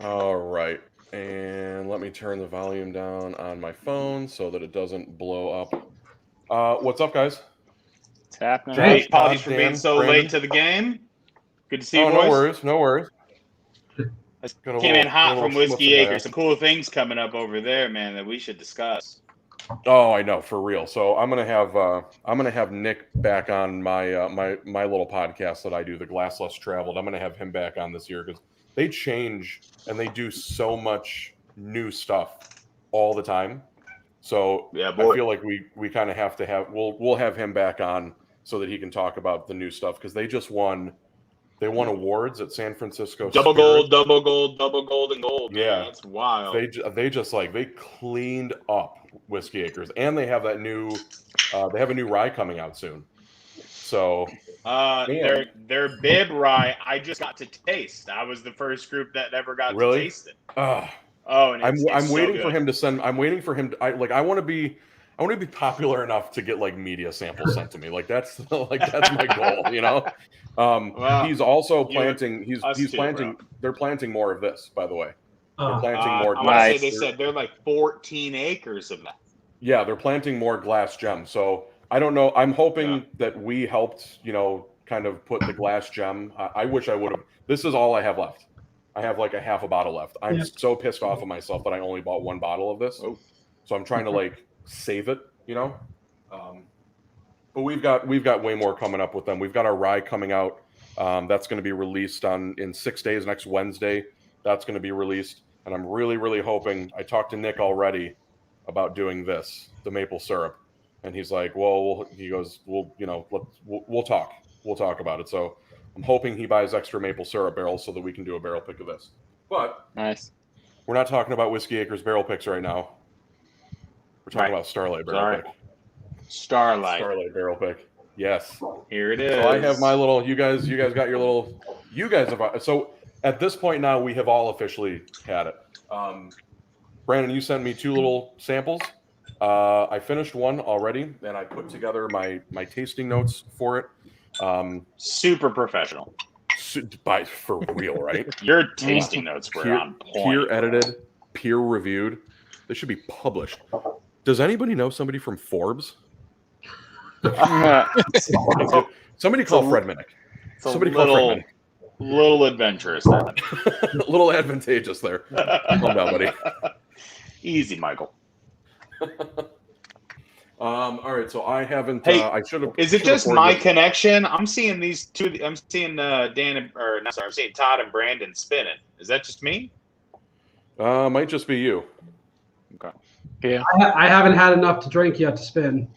All right. And let me turn the volume down on my phone so that it doesn't blow up. What's up, guys? It's happening. Josh, Hey, Todd, apologies for being Dan, so Branden. late to the game. Good to see you, Oh, boys. no worries. I Got a came in little- hot little from Whiskey schmutz in Acres. Some cool things coming up over there, man, that we should discuss. Oh, I know, for real. So I'm gonna have Nick back on my my little podcast that I do, the Glass Less Traveled. I'm gonna have him back on this year because they change and they do so much new stuff all the time. So Yeah, I boy. feel like we kind of have to have we'll have him back on so that he can talk about the new stuff because they won awards at San Francisco Double Spirit. gold, double gold, double gold, and gold. Yeah. Man, that's wild. They just they cleaned up Whiskey Acres, and they have that new they have a new rye coming out soon. So their bib rye I just got to taste. I was the first group that ever got to taste it. And I'm so waiting good. for him to send. I'm waiting for him. I want to be popular enough to get like media samples sent to me. Like that's my goal. You know. Well, he's also planting. He's too, planting. bro. They're planting more of this, by the way. They're planting I more. want to glass. say they said they're like 14 acres of that. Yeah, they're planting more glass gem. So I don't know. I'm hoping that we helped, kind of put the glass gem. I wish I would have. This is all I have left. I have like a half a bottle left. I'm so pissed off of myself that I only bought one bottle of this. Oh. So I'm trying to save it, But we've got way more coming up with them. We've got our rye coming out. That's going to be released in 6 days, next Wednesday. That's going to be released. And I'm really, really hoping. I talked to Nick already about doing this, the maple syrup, and he's like, "Well," he goes, we'll talk. We'll talk about it." So I'm hoping he buys extra maple syrup barrels so that we can do a barrel pick of this. But nice. We're not talking about Whiskey Acres barrel picks right now. We're talking about Starlight barrel pick. Starlight barrel pick. Yes. Here it is. So I have my little. You guys got your little. You guys have. So at this point now, we have all officially had it. Branden, you sent me 2 little samples. I finished one already, and I put together my tasting notes for it. Super professional. For real, right? Your tasting notes were on point. Peer edited, peer reviewed. They should be published. Does anybody know somebody from Forbes? Somebody call Fred Minnick. Somebody call Fred Minnick. Little adventurous. A little advantageous there. Calm down, buddy. Easy, Michael. All right, so I haven't. Hey, I should have. Is it just my connection? I'm seeing these two. I'm seeing I'm seeing Todd and Branden spinning. Is that just me? Might just be you. Okay. Yeah. I haven't had enough to drink yet to spin.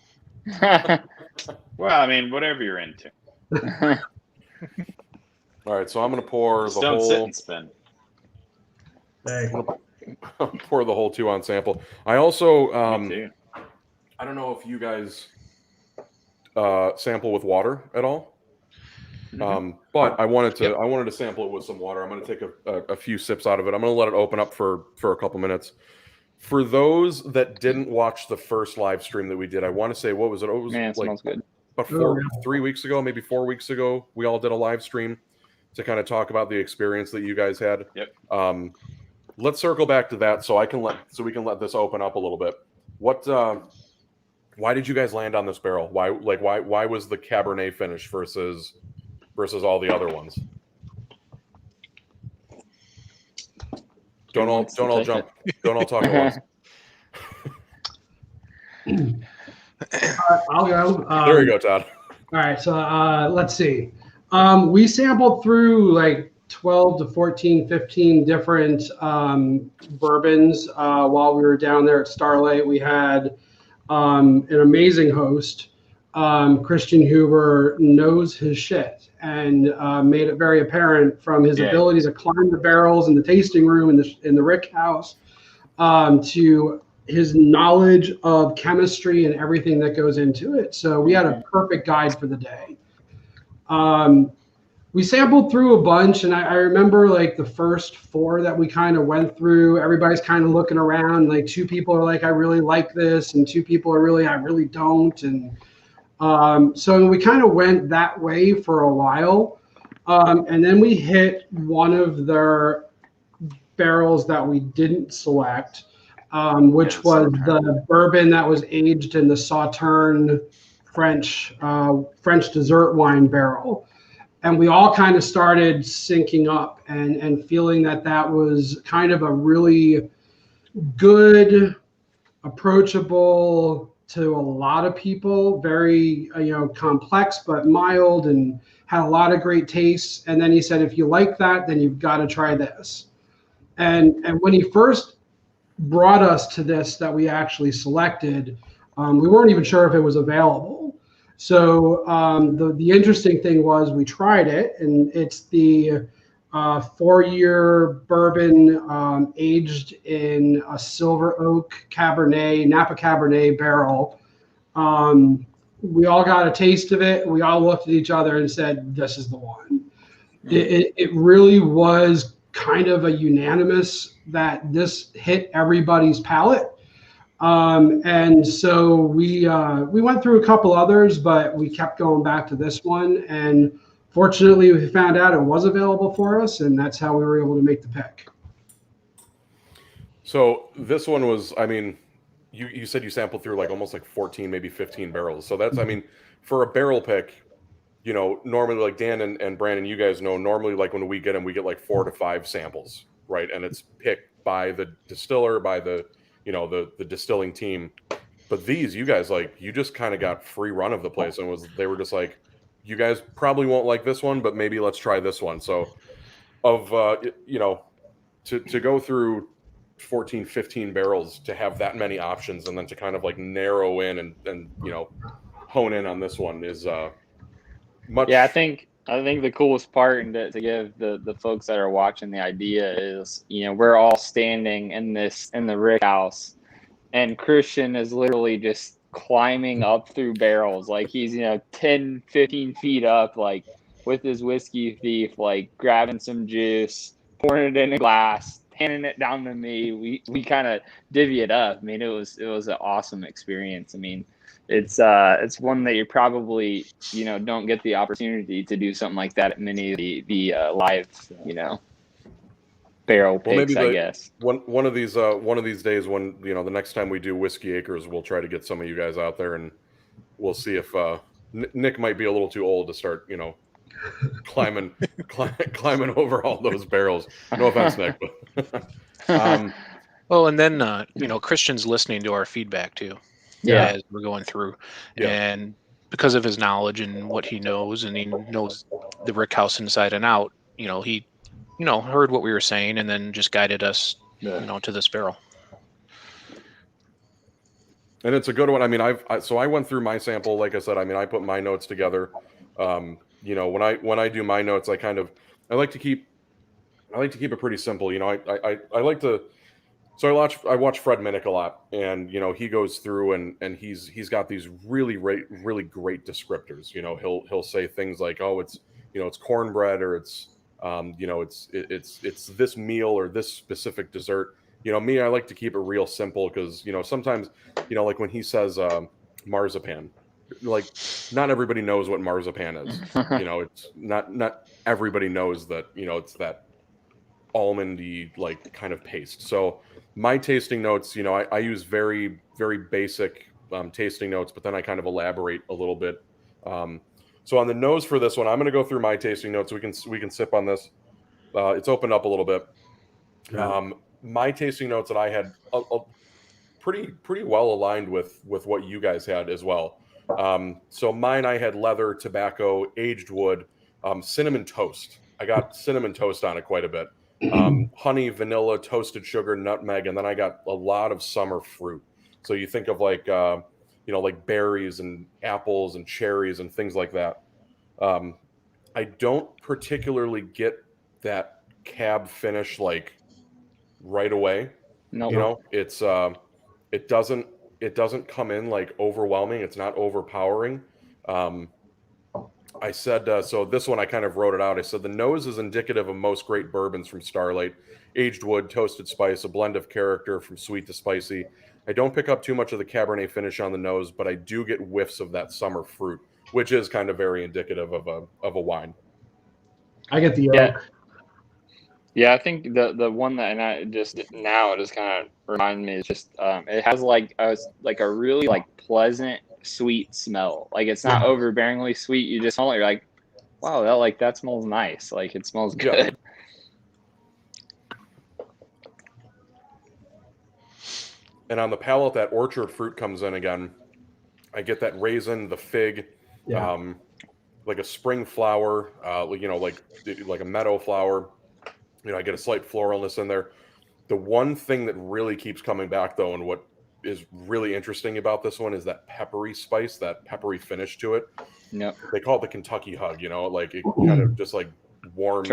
Well, I mean, whatever you're into. All right, so I'm going to pour Just the don't whole. sit and spin. Pour the whole 2-ounce sample. I also. Me too. I don't know if you guys sample with water at all. But I wanted to sample it with some water. I'm going to take a few sips out of it. I'm going to let it open up for a couple minutes. For those that didn't watch the first live stream that we did, I want to say, what was it? It was it smells good. About 3 weeks ago, maybe 4 weeks ago, we all did a live stream to kind of talk about the experience that you guys had. Yep. Let's circle back to that so we can let this open up a little bit. Why did you guys land on this barrel? Why was the Cabernet finish versus all the other ones? Don't all jump. Don't all talk at once. I'll go. There you go, Todd. All right, so let's see. We sampled through like 12 to 14, 15 different bourbons while we were down there at Starlight. We had an amazing host. Christian Huber knows his shit and made it very apparent from his ability to climb the barrels in the tasting room in the Rick House to his knowledge of chemistry and everything that goes into it. So we had a perfect guide for the day. We sampled through a bunch, and I remember like the first 4 that we kind of went through, everybody's kind of looking around, like 2 people are like, I really like this, and 2 people are really, I really don't. And so we kind of went that way for a while. And then we hit one of their barrels that we didn't select, which was the bourbon that was aged in the Sauterne French dessert wine barrel. And we all kind of started syncing up and feeling that was kind of a really good, approachable to a lot of people, very complex but mild, and had a lot of great tastes. And then he said, if you like that, then you've got to try this. And when he first brought us to this that we actually selected, we weren't even sure if it was available. So the interesting thing was we tried it, and it's the 4-year bourbon aged in a silver oak Napa Cabernet barrel. We all got a taste of it. We all looked at each other and said, this is the one. It really was kind of a unanimous that this hit everybody's palate. And so we went through a couple others, but we kept going back to this one. And fortunately, we found out it was available for us, and that's how we were able to make the pick. So this one was, I mean, you said you sampled through almost 14, maybe 15 barrels. So that's, I mean, for a barrel pick, normally like Dan and Brandon, you guys know, normally when we get them, we get 4 to 5 samples, right? And it's picked by the distiller, by the distilling team. But these, you guys, you just kind of got free run of the place, and they were just like, you guys probably won't like this one, but maybe let's try this one. So to go through 14, 15 barrels, to have that many options, and then to kind of narrow in and hone in on this one is much. Yeah, I think the coolest part, and to give the folks that are watching the idea is, we're all standing in the rick house, and Christian is literally just climbing up through barrels. He's 10, 15 feet up, with his whiskey thief, grabbing some juice, pouring it in a glass, handing it down to me. We kind of divvy it up. I mean, it was an awesome experience. I mean, it's one that you probably don't get the opportunity to do something like that at many of the live barrel picks. I guess one of these days, when the next time we do Whiskey Acres, we'll try to get some of you guys out there, and we'll see if Nick might be a little too old to start climbing over all those barrels. No offense, Nick. But, well, and then Christian's listening to our feedback too. Yeah, as we're going through, yeah. And because of his knowledge and what he knows, and he knows the rick house inside and out, he heard what we were saying, and then just guided us to this barrel. And it's a good one. I mean, I went through my sample. Like I said, I mean, I put my notes together. When I do my notes, I like to keep it pretty simple. I like to. So I watch Fred Minnick a lot, and he goes through and he's got these really great descriptors. He'll say things like, oh, it's it's cornbread, or it's it's this meal or this specific dessert. Me, I like to keep it real simple, because sometimes like when he says marzipan, not everybody knows what marzipan is. It's not everybody knows that it's that almondy kind of paste. So my tasting notes, I use very, very basic tasting notes, but then I kind of elaborate a little bit. So on the nose for this one, I'm going to go through my tasting notes. We can sip on this. It's opened up a little bit. Yeah. My tasting notes that I had pretty well aligned with what you guys had as well. So mine, I had leather, tobacco, aged wood, cinnamon toast. I got cinnamon toast on it quite a bit. Honey, vanilla, toasted sugar, nutmeg, and then I got a lot of summer fruit. So you think of like berries and apples and cherries and things like that. I don't particularly get that cab finish right away. No, It's it doesn't come in overwhelming. It's not overpowering. I said, so this one I kind of wrote it out. I said, the nose is indicative of most great bourbons from Starlight. Aged wood, toasted spice, a blend of character from sweet to spicy. I don't pick up too much of the Cabernet finish on the nose, but I do get whiffs of that summer fruit, which is kind of very indicative of a wine. I get the Yeah. Yeah, I think the one that, and I just now it just kind of reminds me, is just it has like a really like pleasant sweet smell. Like it's not overbearingly sweet. You just smell it, you're like, wow, that smells nice. Like it smells good. And on the palate, that orchard fruit comes in again. I get that raisin, the fig, like a spring flower, like a meadow flower. I get a slight floralness in there. The one thing that really keeps coming back, though, and what is really interesting about this one is that peppery spice, that peppery finish to it. Yep. They call it the Kentucky hug, like it kind of just like warms,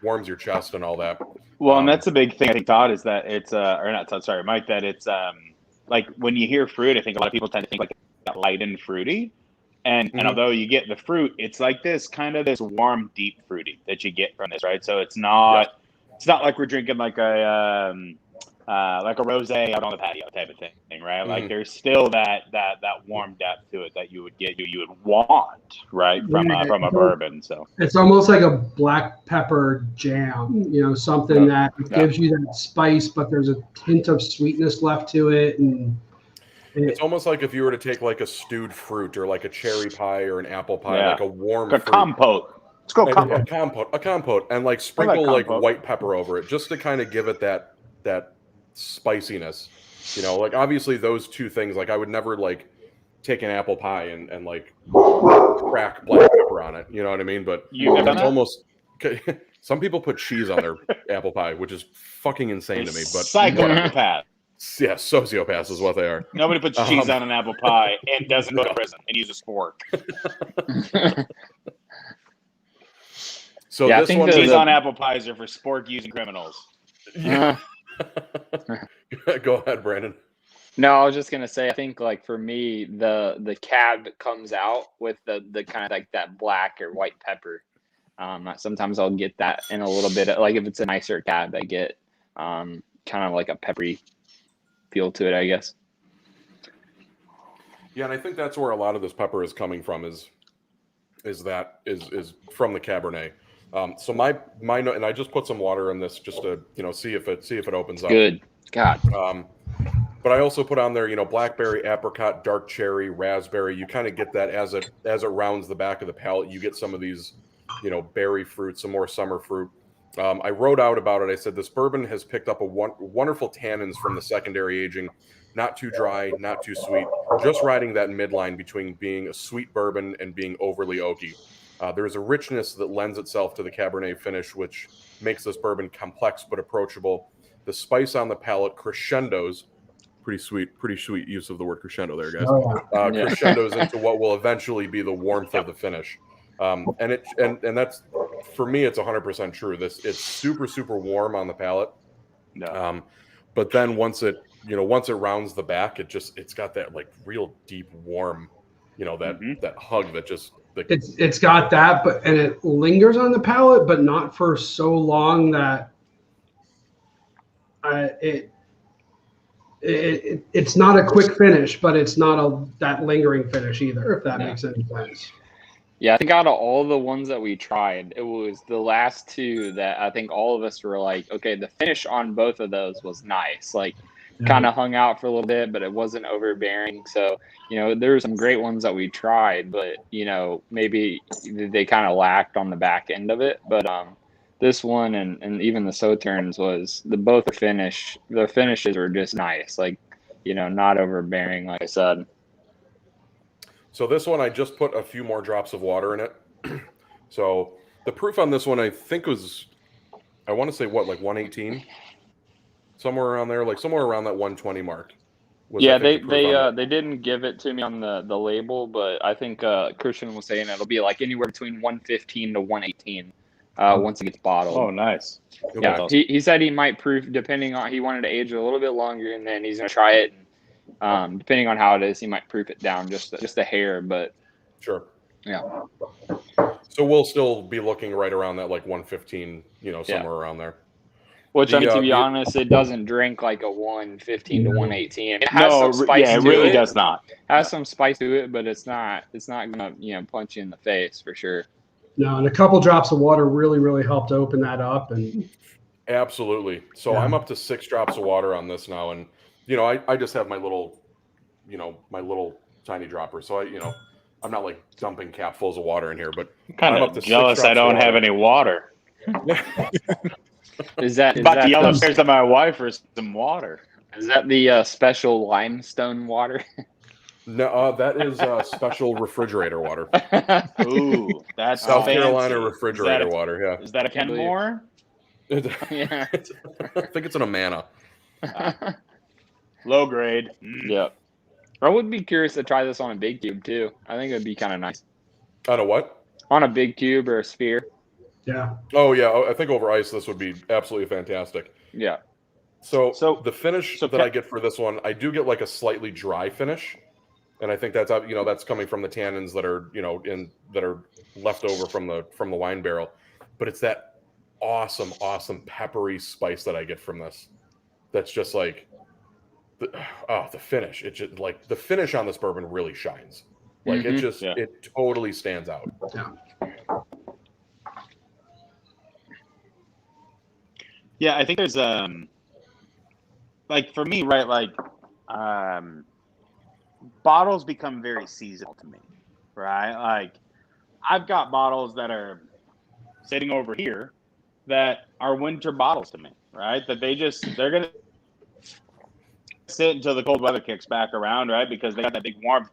warms your chest and all that. Well, and that's a big thing, I think, Todd, is that it's, or not Todd, sorry, Mike, that it's like when you hear fruit, I think a lot of people tend to think like light and fruity. And although you get the fruit, it's like this warm, deep fruity that you get from this, right? So it's not like we're drinking like a rosé out on the patio type of thing, right? Like there's still that warm depth to it that you would want, right, from a bourbon. So it's almost like a black pepper jam, something that gives you that spice, but there's a hint of sweetness left to it, and it's almost like if you were to take like a stewed fruit or like a cherry pie or an apple pie, like a warm fruit. Compote. Let's go compote. A compote, and like sprinkle like white pepper over it, just to kind of give it that spiciness. Like obviously those two things, like I would never like take an apple pie and like crack black pepper on it. You know what I mean? But it's almost. Some people put cheese on their apple pie, which is fucking insane to me. But psychopath. Yeah, sociopaths is what they are. Nobody puts cheese on an apple pie and doesn't go to prison and use a spork. So I think cheese on apple pies are for spork using criminals. Yeah. Go ahead, Branden. No, I was just gonna say, I think like for me, the cab comes out with the kind of like that black or white pepper. Sometimes I'll get that in a little bit, like if it's a nicer cab, I get kind of like a peppery feel to it, I guess. Yeah, and I think that's where a lot of this pepper is coming from. Is from the Cabernet. So my note, and I just put some water in this just to see if it opens up. Good, God. But I also put on there blackberry, apricot, dark cherry, raspberry. You kind of get that as it rounds the back of the palate. You get some of these berry fruit, some more summer fruit. I wrote out about it. I said this bourbon has picked up wonderful tannins from the secondary aging, not too dry, not too sweet, just riding that midline between being a sweet bourbon and being overly oaky. There's a richness that lends itself to the Cabernet finish, which makes this bourbon complex but approachable. The spice on the palate crescendos. Pretty sweet use of the word crescendo there, guys. Crescendos into what will eventually be the warmth of the finish. And that's, for me, it's 100% true. It's super, super warm on the palate. But then once it rounds the back, it's got that like real deep warm, that hug that just. It's got that, and it lingers on the palate, but not for so long that it's not a quick finish, but it's not that lingering finish either, if that makes any sense. Yeah, I think out of all the ones that we tried, it was the last two that I think all of us were like, okay, the finish on both of those was nice. Like, kind of hung out for a little bit, but it wasn't overbearing. So, there were some great ones that we tried, but, maybe they kind of lacked on the back end of it. But this one and even the Sauternes the finishes were just nice. Like, not overbearing, like I said. So this one, I just put a few more drops of water in it. So the proof on this one, I think was, I want to say like 118? Somewhere around there, like somewhere around that 120 mark. Yeah, they didn't give it to me on the label, but I think Christian was saying it'll be like anywhere between 115 to 118 once it gets bottled. Oh, nice. Yeah, he said he might proof, depending on, he wanted to age it a little bit longer, and then he's going to try it. Depending on how it is, he might proof it down just a hair, but. Sure. Yeah. So we'll still be looking right around that like 115, somewhere around there. Which, to be honest, it doesn't drink like a 115 to 118. It has some spice to it. It really does not. It has some spice to it, but it's not gonna, punch you in the face for sure. No, and a couple drops of water really helped open that up. And absolutely. So I'm up to 6 drops of water on this now, and I just have my little, my little tiny dropper. So I'm not like dumping capfuls of water in here, but I'm up to jealous 6 drops I don't have any water. Is that to yell upstairs to my wife for some water? Is that the special limestone water? No, that is special refrigerator water. Ooh, that's South fancy. Carolina refrigerator water. Yeah. Is that a Kenmore? Yeah. I think it's an Amana. Low grade. Yeah. I would be curious to try this on a big cube too. I think it'd be kind of nice. On a what? On a big cube or a sphere. Yeah. Oh yeah, I think over ice this would be absolutely fantastic. Yeah. So the finish that I get for this one, I do get like a slightly dry finish, and I think that's that's coming from the tannins that are that are left over from the wine barrel, but it's that awesome peppery spice that I get from this. That's just like the finish. It just like the finish on this bourbon really shines. Like it totally stands out. Yeah. Yeah, I think there's like for me, right? Like bottles become very seasonal to me, right? Like I've got bottles that are sitting over here that are winter bottles to me, right? That they're gonna sit until the cold weather kicks back around, right? Because they got that big warmth.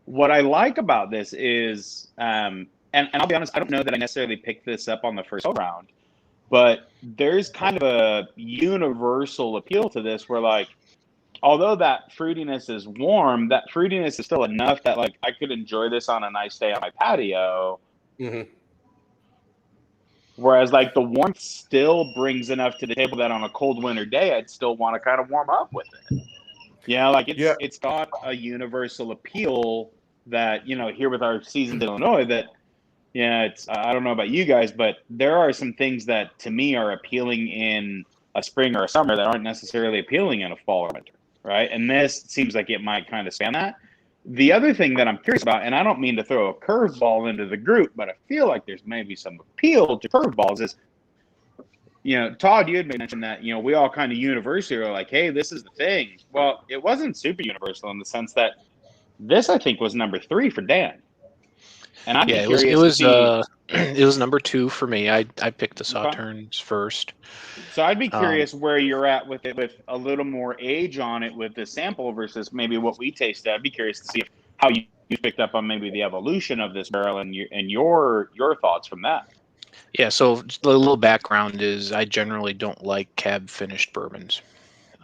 What I like about this is, and I'll be honest, I don't know that I necessarily picked this up on the first round, but there's kind of a universal appeal to this where, like, although that fruitiness is warm, that fruitiness is still enough that, like, I could enjoy this on a nice day on my patio. Mm-hmm. Whereas, like, the warmth still brings enough to the table that on a cold winter day, I'd still want to kind of warm up with it. Like it's got a universal appeal that, here with our seasons in Illinois that, it's, I don't know about you guys, but there are some things that to me are appealing in a spring or a summer that aren't necessarily appealing in a fall or winter, right? And this seems like it might kind of span that. The other thing that I'm curious about, and I don't mean to throw a curveball into the group, but I feel like there's maybe some appeal to curveballs is, Todd, you had mentioned that, we all kind of universally are like, hey, this is the thing. Well, it wasn't super universal in the sense that this, I think, was number 3 for Dan. And I'm curious it was number 2 for me. I picked the Sauternes first. So I'd be curious where you're at with it, with a little more age on it with the sample versus maybe what we tasted. I'd be curious to see how you picked up on maybe the evolution of this barrel and your thoughts from that. Yeah, so the little background is I generally don't like cab finished bourbons.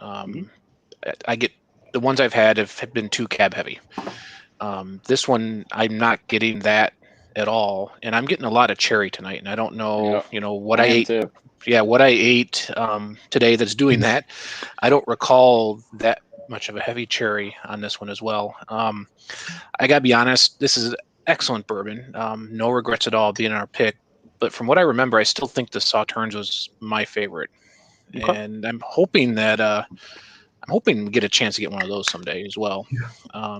I get the ones I've had have been too cab heavy. This one I'm not getting that at all, and I'm getting a lot of cherry tonight. And I don't know, what I ate. Too. Yeah, what I ate today that's doing that. I don't recall that much of a heavy cherry on this one as well. I gotta be honest, this is excellent bourbon. No regrets at all being our pick. But from what I remember, I still think the Sauternes was my favorite, and I'm hoping that we get a chance to get one of those someday as well. Yeah.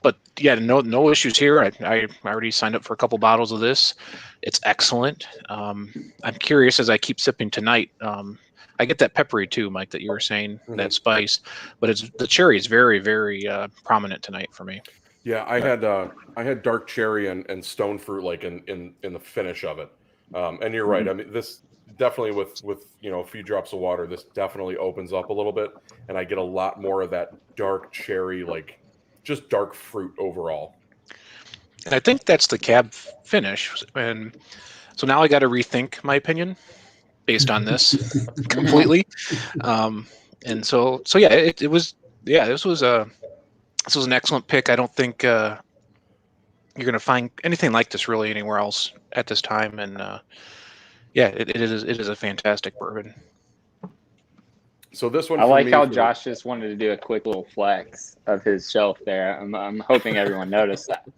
But yeah, no issues here. I already signed up for a couple bottles of this. It's excellent. I'm curious as I keep sipping tonight. I get that peppery too, Mike, that you were saying, that spice, but the cherry is very, very prominent tonight for me. Yeah, I had dark cherry and stone fruit like in the finish of it. And you're right. I mean, this definitely with a few drops of water, this definitely opens up a little bit, and I get a lot more of that dark cherry, like just dark fruit overall. And I think that's the cab finish. And so now I got to rethink my opinion based on this completely. And so yeah, it was, this was an excellent pick. I don't think you're going to find anything like this really anywhere else at this time. And it is a fantastic bourbon. So this one, I like how Josh just wanted to do a quick little flex of his shelf there. I'm hoping everyone noticed that.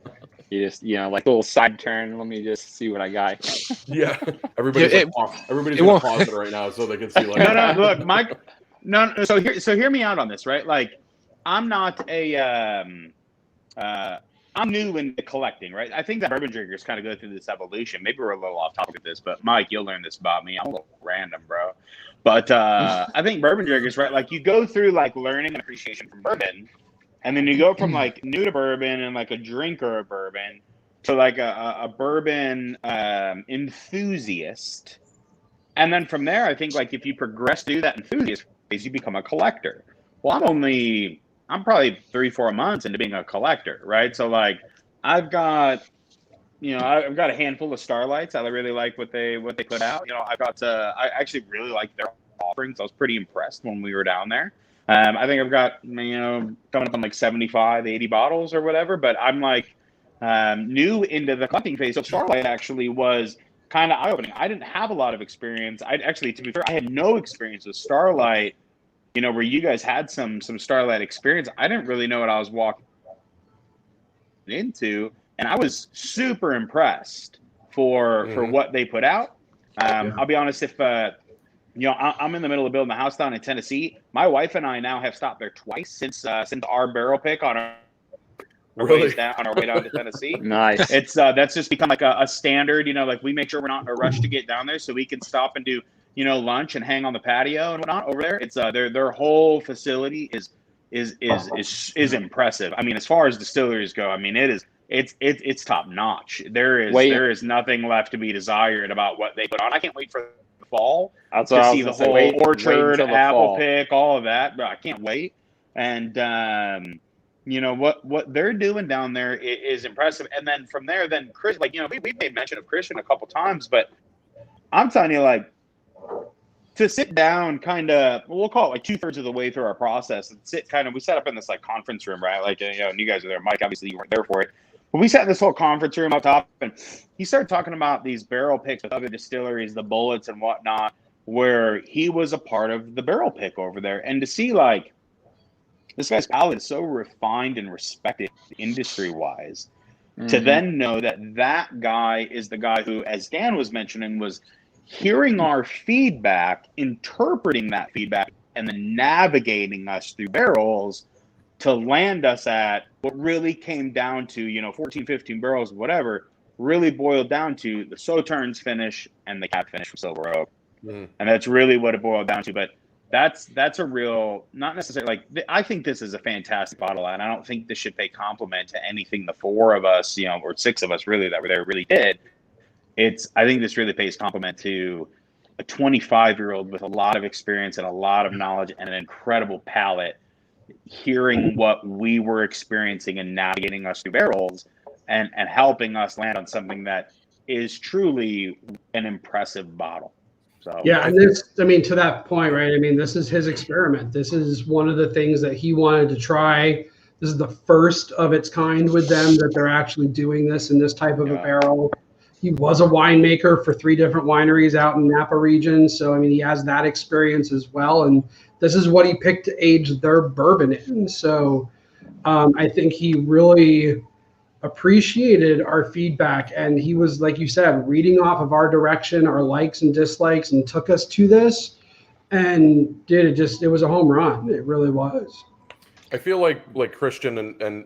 You just, like a little side turn. Let me just see what I got. Yeah, everybody's gonna pause it right now so they can see. Like, no, look, Mike. No. So hear me out on this, right? Like, I'm not a I'm new into collecting, right? I think that bourbon drinkers kind of go through this evolution. Maybe we're a little off topic of this, but Mike, you'll learn this about me. I'm a little random, bro. But I think bourbon drinkers, right? Like you go through like learning and appreciation from bourbon, and then you go from like new to bourbon and like a drinker of bourbon to like a bourbon enthusiast. And then from there, I think like if you progress through that enthusiast phase, you become a collector. Well, I'm probably 3-4 months into being a collector, right? So like I've got a handful of Starlights. I really like what they put out. I actually really like their offerings. I was pretty impressed when we were down there. I think I've got coming up on like 75, 80 bottles or whatever. But I'm like new into the collecting phase. So Starlight actually was kind of eye-opening. I didn't have a lot of experience. To be fair, I had no experience with Starlight. Where you guys had some Starlight experience. I didn't really know what I was walking into, and I was super impressed for what they put out. I'll be honest, if I'm in the middle of building a house down in Tennessee. My wife and I now have stopped there twice since our barrel pick on our way down to Tennessee. Nice. It's that's just become like a standard. Like we make sure we're not in a rush to get down there, so we can stop and do lunch and hang on the patio and whatnot over there. It's their whole facility is impressive. I mean, as far as distilleries go, I mean it's top notch. There is nothing left to be desired about what they put on. I can't wait for the fall to see the whole orchard, apple pick, all of that. But I can't wait. And what they're doing down there is impressive. And then from there, Chris, we've made mention of Christian a couple times, but I'm telling you, like, to sit down we'll call it like 2/3 of the way through our process and we set up in this like conference room, right? Like, and you guys are there. Mike, obviously you weren't there for it, but we sat in this whole conference room up top and he started talking about these barrel picks with other distilleries, the bullets and whatnot, where he was a part of the barrel pick over there. And to see like this guy's palate is so refined and respected industry wise, to then know that guy is the guy who, as Dan was mentioning, was hearing our feedback, interpreting that feedback, and then navigating us through barrels to land us at what really came down to, 14, 15 barrels, whatever, really boiled down to the Sauternes finish and the cab finish from Silver Oak. And that's really what it boiled down to. But that's a real, not necessarily, like, I think this is a fantastic bottle, and I don't think this should pay compliment to anything the four of us, or six of us really that were there really did. I think this really pays compliment to a 25-year-old with a lot of experience and a lot of knowledge and an incredible palate, hearing what we were experiencing and navigating us through barrels and helping us land on something that is truly an impressive bottle. So yeah, and to that point, right? I mean, this is his experiment. This is one of the things that he wanted to try. This is the first of its kind with them, that they're actually doing this in this type of a barrel. He was a winemaker for 3 different wineries out in Napa region. So, I mean, he has that experience as well. And this is what he picked to age their bourbon in. So I think he really appreciated our feedback. And he was, like you said, reading off of our direction, our likes and dislikes, and took us to this. And it was a home run. It really was. I feel like Christian and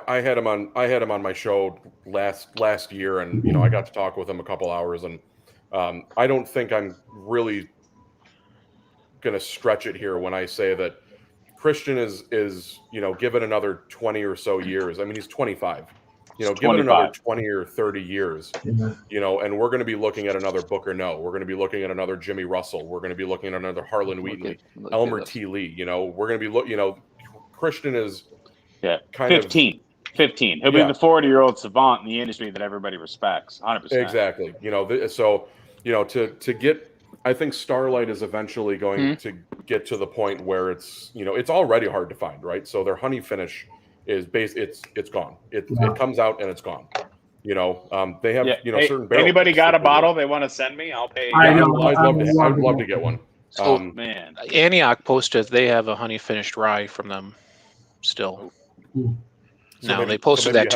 I had him on my show last year, and I got to talk with him a couple hours, and I don't think I'm really gonna stretch it here when I say that Christian is given another 20 or so years. I mean, he's 25. Given another 20 or 30 years, and we're going to be looking at another Booker No. We're going to be looking at another Jimmy Russell. We're going to be looking at another Harlan Wheatley, Elmer T. Lee. We're going to be Christian is 15. He'll be the 40-year-old savant in the industry that everybody respects. 100%. Exactly. To get, I think Starlight is eventually going to get to the point where it's already hard to find, right? So their honey finish is it's gone. It comes out and it's gone. They have certain barrel. Anybody got a bottle they want to send me? I'll pay. I know. I'd love to get one. So, man, Antioch posted they have a honey finished rye from them still. They posted that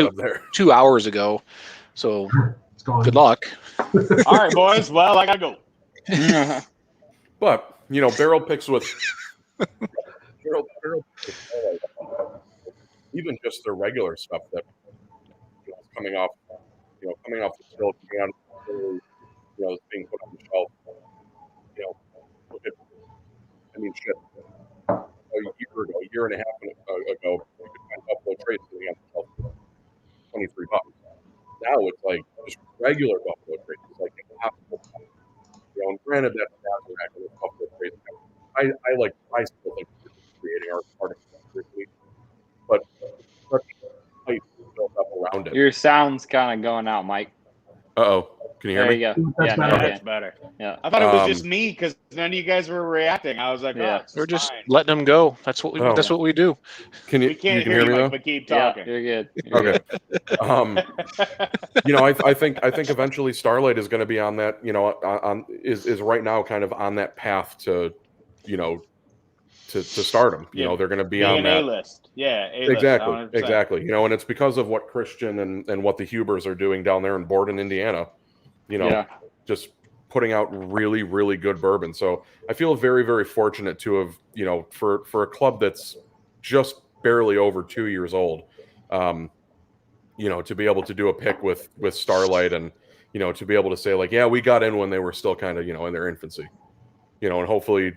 2 hours ago. So it's gone. Good luck. All right, boys. Well, I gotta go. But barrel picks with barrel even just the regular stuff that coming off the still, coming out of the distillery, it's being put on the shelf. Look at, shit. A year and a half ago, you could find Buffalo Trace sitting on the shelf for $23. Now it's like just regular Buffalo Trace. It's like impossible. And granted, that's Sazerac and it's Buffalo Trace. I still think we're creating our artificial, but such hype built up around it. Your sound's kind of going out, Mike. Uh-oh. Can you hear me? There you go. That's better. Yeah. I thought it was just me because none of you guys were reacting. I was like, we're just letting them go. That's what we. That's what we do. We can't hear you, Mike, but keep talking. Yeah, you're good. Okay. I think eventually Starlight is going to be on that. Is right now kind of on that path to stardom. They're going to be on that A-list. Yeah, A-list, exactly, 100%. exactly. And it's because of what Christian and what the Hubers are doing down there in Borden, Indiana. Just putting out really, really good bourbon. So I feel very, very fortunate to have, for a club that's just barely over 2 years old, to be able to do a pick with Starlight and, to be able to say like, yeah, we got in when they were still kind of, in their infancy, and hopefully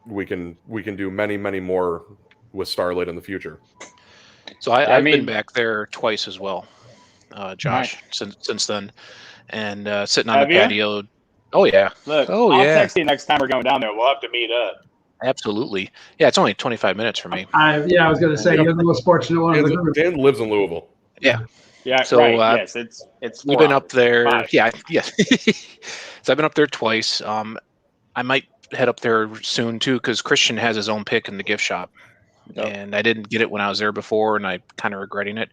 we can do many, many more with Starlight in the future. So I've been back there twice as well, Josh, since then. And sitting on the patio. Oh yeah. Look, I'll text you next time we're going down there. We'll have to meet up. Absolutely. Yeah, it's only 25 minutes for me. I was going to say you're the most fortunate one of the group. Dan lives in Louisville. Yeah. Yeah. So yes, it's. We've been up there. 5. Yeah. So I've been up there twice. I might head up there soon too because Christian has his own pick in the gift shop, and I didn't get it when I was there before, and I kind of regretting it.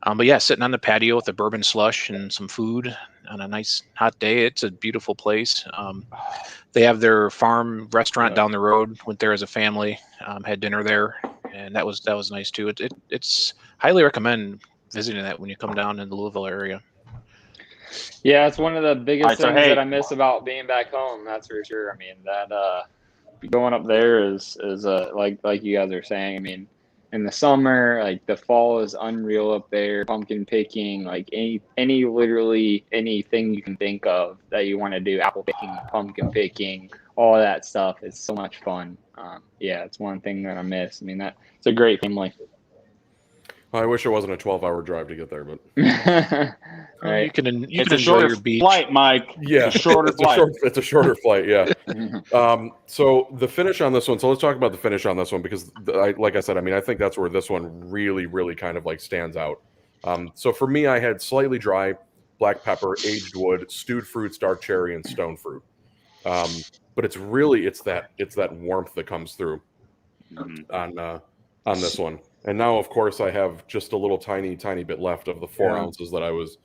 But yeah, sitting on the patio with a bourbon slush and some food on a nice hot day. It's a beautiful place. They have their farm restaurant down the road. Went there as a family, had dinner there, and that was nice too. It's highly recommend visiting that when you come down in the Louisville area. Yeah, it's one of the biggest things that I miss about being back home. That's for sure. I mean, that going up there is like you guys are saying. I mean, in the summer, like the fall is unreal up there. Pumpkin picking, like literally anything you can think of that you want to do. Apple picking, pumpkin picking, all that stuff. It's so much fun. It's one thing that I miss. I mean, it's a great family. I wish it wasn't a 12-hour drive to get there, but right. You can it's enjoy your beach. Flight, Mike. Yeah, it's a shorter flight. It's a shorter flight. Yeah. So the finish on this one. So let's talk about the finish on this one because, like I said, I mean, I think that's where this one really, really kind of like stands out. So for me, I had slightly dry black pepper, aged wood, stewed fruits, dark cherry, and stone fruit. But it's that warmth that comes through on this one. And now, of course, I have just a little tiny bit left of the 4 ounces that I was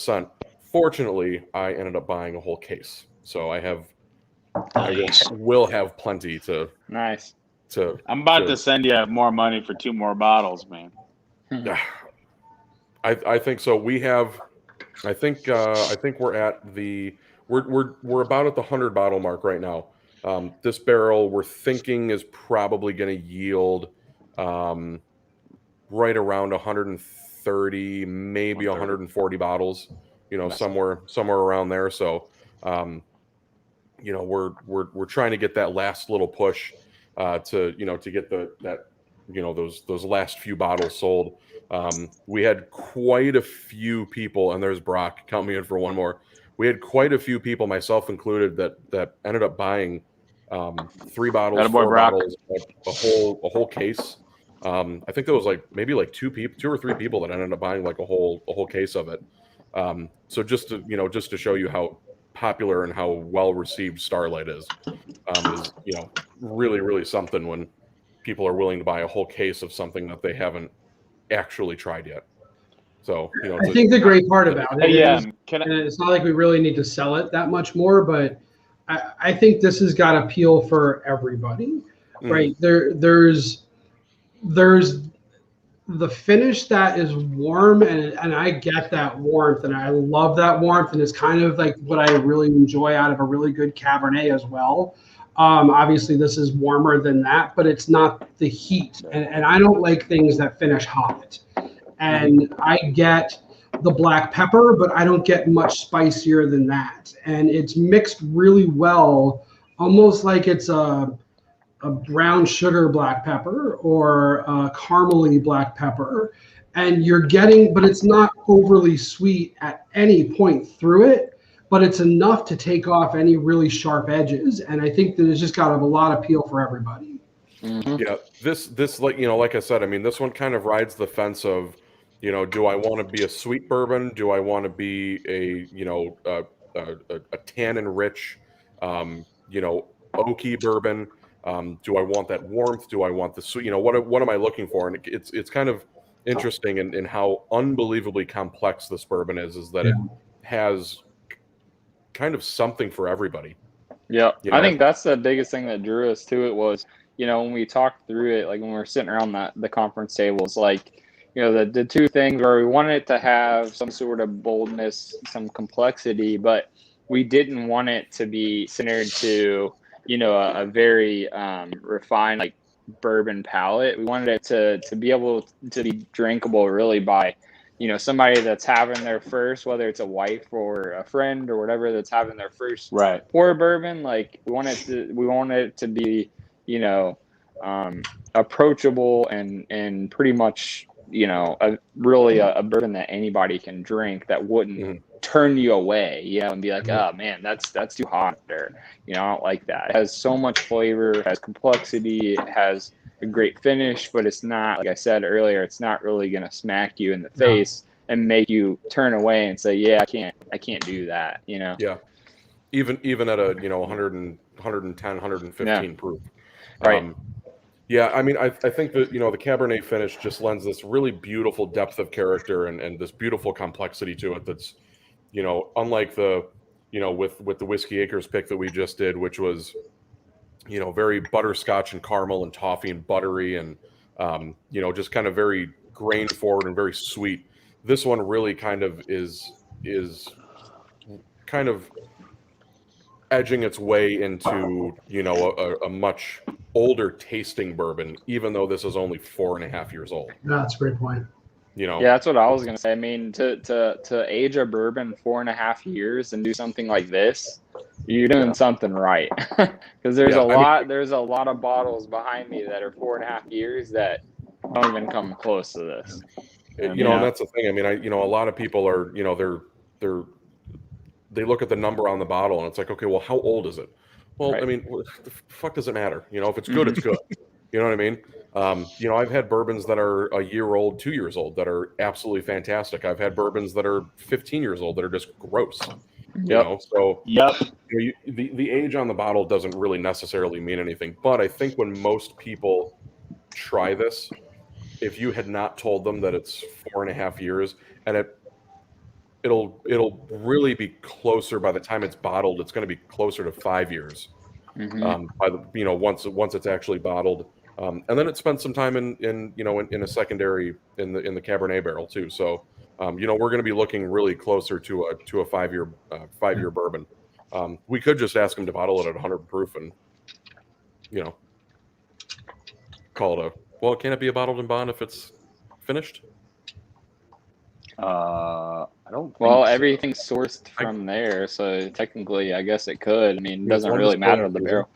sent. Fortunately, I ended up buying a whole case, so I will have plenty to. Nice. I'm about to send you more money for 2 more bottles, man. I think so. We have. I think we're at the. We're about at the 100 bottle mark right now. This barrel we're thinking is probably going to yield. Right around 130, maybe 140 bottles, somewhere around there. So, we're trying to get that last little push to get those last few bottles sold. We had quite a few people, and there's Brock, count me in for one more. We had quite a few people, myself included, that ended up buying 3 bottles, 4 bottles, a whole case. I think there was maybe 2 or 3 people that ended up buying like a whole case of it. So just to show you how popular and how well received Starlight is really, really something when people are willing to buy a whole case of something that they haven't actually tried yet. So I think the great part about it is, and it's not like we really need to sell it that much more, but I think this has got appeal for everybody, right? There's the finish that is warm, and I get that warmth, and I love that warmth, and it's kind of like what I really enjoy out of a really good Cabernet as well. Obviously, this is warmer than that, but it's not the heat, and I don't like things that finish hot. And I get the black pepper, but I don't get much spicier than that. And it's mixed really well, almost like it's a brown sugar black pepper or a caramely black pepper. And you're getting, but it's not overly sweet at any point through it, but it's enough to take off any really sharp edges. And I think that it's just got a lot of appeal for everybody. Mm-hmm. Yeah, this like like I said, I mean, this one kind of rides the fence of, do I want to be a sweet bourbon? Do I want to be a tannin rich, oaky bourbon? Do I want that warmth? Do I want the sweet? What am I looking for? And it's kind of interesting in how unbelievably complex this bourbon is that it has kind of something for everybody. Yeah, I think that's the biggest thing that drew us to it was, when we talked through it, like when we were sitting around the conference tables, like, the two things where we wanted it to have some sort of boldness, some complexity, but we didn't want it to be centered to, a very refined, like, bourbon palate. We wanted it to be able to be drinkable really by, somebody that's having their first, whether it's a wife or a friend or whatever, that's having their first pour bourbon. Like, we want it to be, approachable and pretty much, a bourbon that anybody can drink that wouldn't turn you away, and be like, oh man, that's too hot, or I don't like that. It has so much flavor, it has complexity, it has a great finish, but it's not, like I said earlier, it's not really gonna smack you in the face and make you turn away and say, yeah, I can't do that. Yeah, even at a 100 110 115 proof, right. Yeah, I mean, I think that, the Cabernet finish just lends this really beautiful depth of character and this beautiful complexity to it that's, unlike the, with the Whiskey Acres pick that we just did, which was, very butterscotch and caramel and toffee and buttery and, just kind of very grain forward and very sweet. This one really kind of is kind of edging its way into, a much older tasting bourbon, even though this is only 4.5 years old. That's a great point. Yeah, that's what I was gonna say. I mean, to age a bourbon 4.5 years and do something like this, you're doing something right. Because there's a lot of bottles behind me that are 4.5 years that don't even come close to this. And that's the thing. I mean, a lot of people are, they look at the number on the bottle and it's like, okay, well, how old is it? Well, right. I mean, the fuck does it matter? If it's good, it's good. You know what I mean? I've had bourbons that are a year old, 2 years old that are absolutely fantastic. I've had bourbons that are 15 years old that are just gross. So the age on the bottle doesn't really necessarily mean anything. But I think when most people try this, if you had not told them that it's 4.5 years, and it'll really be closer by the time it's bottled. It's going to be closer to 5 years. By the once it's actually bottled, and then it spent some time in a secondary in the Cabernet barrel too. So we're going to be looking really closer to a 5-year bourbon. We could just ask them to bottle it at 100 proof and call it well, can it be a bottled and bond if it's finished? I don't. Well, everything's sourced from there, so technically, I guess it could. I mean, it doesn't really matter the barrel.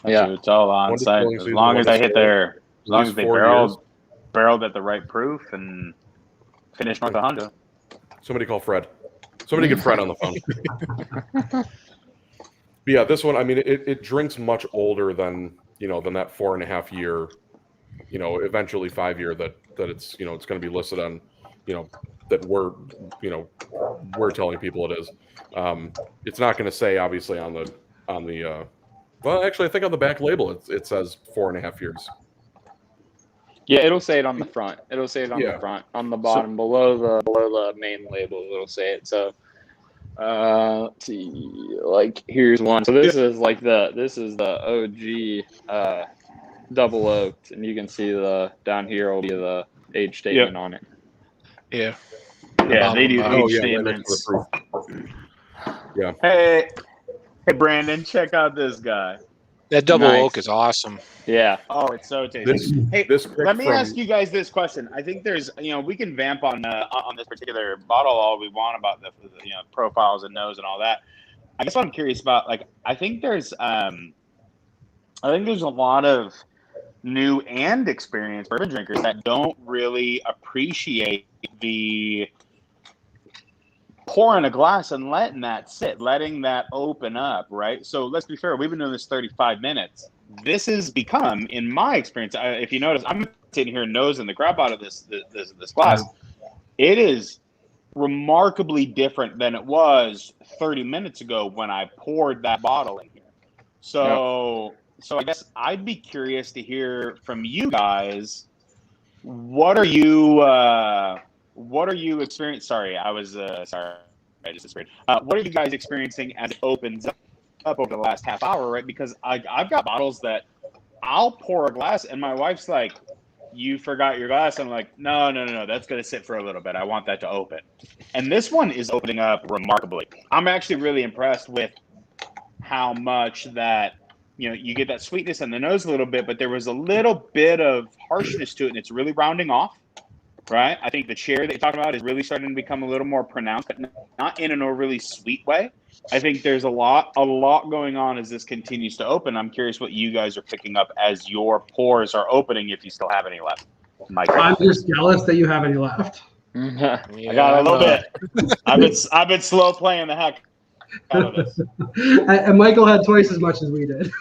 It's all on site. As long as I hit as long as they barreled at the right proof and finished north of Honda. Somebody call Fred. Somebody get Fred on the phone. But yeah, this one, I mean, it drinks much older than that 4.5 year, eventually 5 year that it's it's going to be listed on, that we're telling people it is. It's not going to say obviously on the well, actually, I think on the back label it says 4.5 years. Yeah, it'll say it on the front. It'll say it on the front. On the bottom, below the main label, it'll say it. So, let's see. Like, here's one. So this is the OG double oaked, and you can see down here will be the age statement on it. Yeah. Yeah, they do age statements. Yeah. Hey, Branden, check out this guy. That double Nice. oak is awesome. Yeah. Oh, it's so tasty. Hey, this pick let me from- ask you guys this question. I think there's, we can vamp on this particular bottle all we want about the profiles and nose and all that. I guess what I'm curious about, like, I think there's a lot of new and experienced bourbon drinkers that don't really appreciate the pouring a glass and letting that sit, letting that open up, right? So let's be fair. We've been doing this 35 minutes. This has become, in my experience, if you notice, I'm sitting here nosing the crap out of this glass. It is remarkably different than it was 30 minutes ago when I poured that bottle in here. So I guess I'd be curious to hear from you guys. What are you experiencing? Sorry, I just disappeared. What are you guys experiencing as it opens up over the last half hour, right? Because I've got bottles that I'll pour a glass and my wife's like, you forgot your glass. I'm like, no, that's going to sit for a little bit. I want that to open. And this one is opening up remarkably. I'm actually really impressed with how much that, you get that sweetness in the nose a little bit, but there was a little bit of harshness to it, and it's really rounding off, right? I think the cherry that you're talking about is really starting to become a little more pronounced, but not in an overly sweet way. I think there's a lot going on as this continues to open. I'm curious what you guys are picking up as your pours are opening, if you still have any left. Mike, I'm just jealous that you have any left. Yeah, I got a little bit. I've been slow playing the heck out of this. And Michael had twice as much as we did.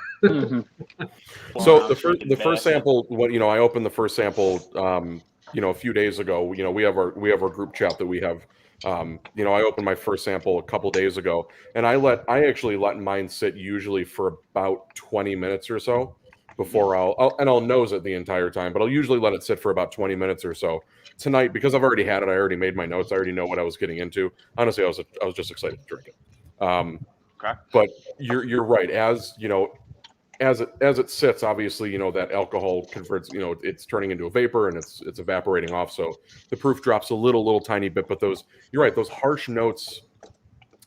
So the first sample, I opened the first sample, a few days ago. We have our group chat that we have. I opened my first sample a couple days ago, and I actually let mine sit usually for about 20 minutes or so before I'll nose it the entire time, but I'll usually let it sit for about 20 minutes or so. Tonight, because I've already had it, I already made my notes. I already know what I was getting into. Honestly, I was just excited to drink it. Okay. But you're right. As it sits, obviously, that alcohol converts, it's turning into a vapor and it's evaporating off. So the proof drops a little tiny bit, but you're right. Those harsh notes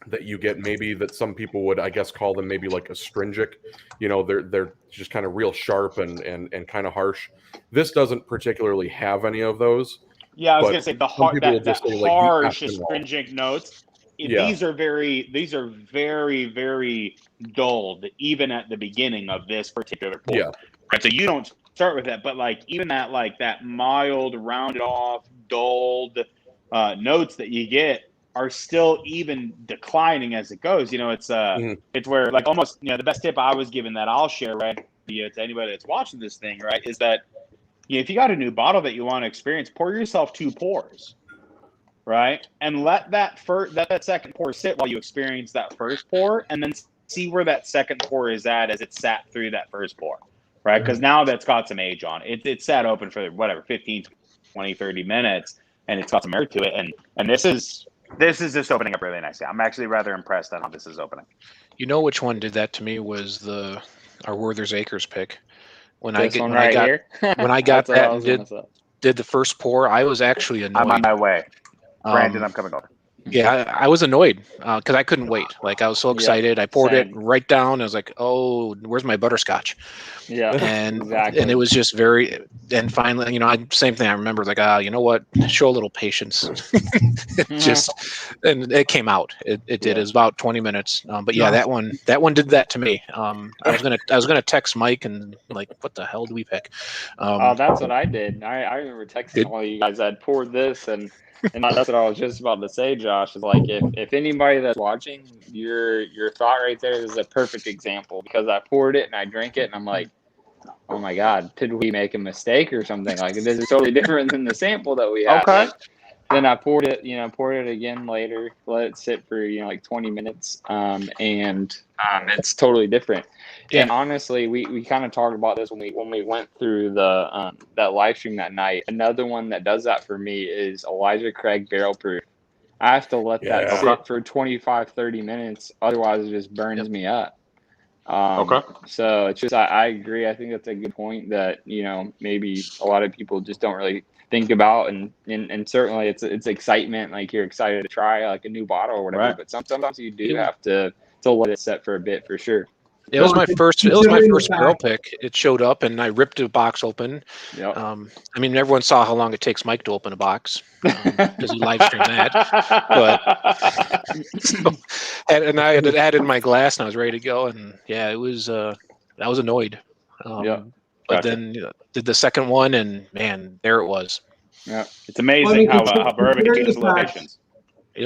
that you get, maybe that some people would, I guess, call them maybe like astringent, they're just kind of real sharp and kind of harsh. This doesn't particularly have any of those. Yeah, I was going to say that harsh astringent notes. Yeah. These are very, very dulled, even at the beginning of this particular pour. Yeah. Right. So you don't start with that, but even that mild, rounded off, dulled notes that you get are still even declining as it goes. It's where almost the best tip I was given that I'll share to anybody that's watching this thing, right, is that if you got a new bottle that you want to experience, pour yourself 2 pours. Right, and let that second pour sit while you experience that first pour, and then see where that second pour is at as it sat through that first pour, right? Because now that's got some age on it. It sat open for 15, 20, 30 minutes, and it's got some merit to it. And this is just opening up really nicely. I'm actually rather impressed on how this is opening. You know which one did that to me was our Werther's Acres pick. When I got that and did the first pour, I was actually annoyed. I'm on my way. Branden, I'm coming over. Yeah, I was annoyed because I couldn't wait. I was so excited. I poured it right down. I was like, "Oh, where's my butterscotch?" Yeah, and exactly. And it was just very. And finally, same thing. I remember you know what? Show a little patience. And it came out. It did. It was about 20 minutes. But yeah, that one did that to me. I was gonna text Mike and what the hell do we pick? That's what I did. I remember texting all you guys. I'd poured this and that's what I was just about to say, Josh, is if anybody that's watching, your thought right there is a perfect example, because I poured it and I drank it and I'm like, oh my God, did we make a mistake or something? This is totally different than the sample that we had. Okay. Then I poured it again later, let it sit for 20 minutes, and it's totally different. Yeah. And honestly, we kind of talked about this when we went through the that live stream that night. Another one that does that for me is Elijah Craig Barrel Proof. I have to let that sit for 25, 30 minutes, otherwise it just burns me up. So it's just I agree. I think that's a good point that maybe a lot of people just don't really think about, and certainly it's excitement. You're excited to try a new bottle or whatever, right. But sometimes you do have to let it set for a bit, for sure. It was my first. It was my first barrel fact- pick. It showed up, and I ripped the box open. Yep. I mean, everyone saw how long it takes Mike to open a box because he live streamed that. So, and I had it added in my glass, and I was ready to go. And yeah, it was. I was annoyed. Yeah. But Gotcha. then did the second one, and man, there it was. Yeah. It's amazing how bourbon changes locations.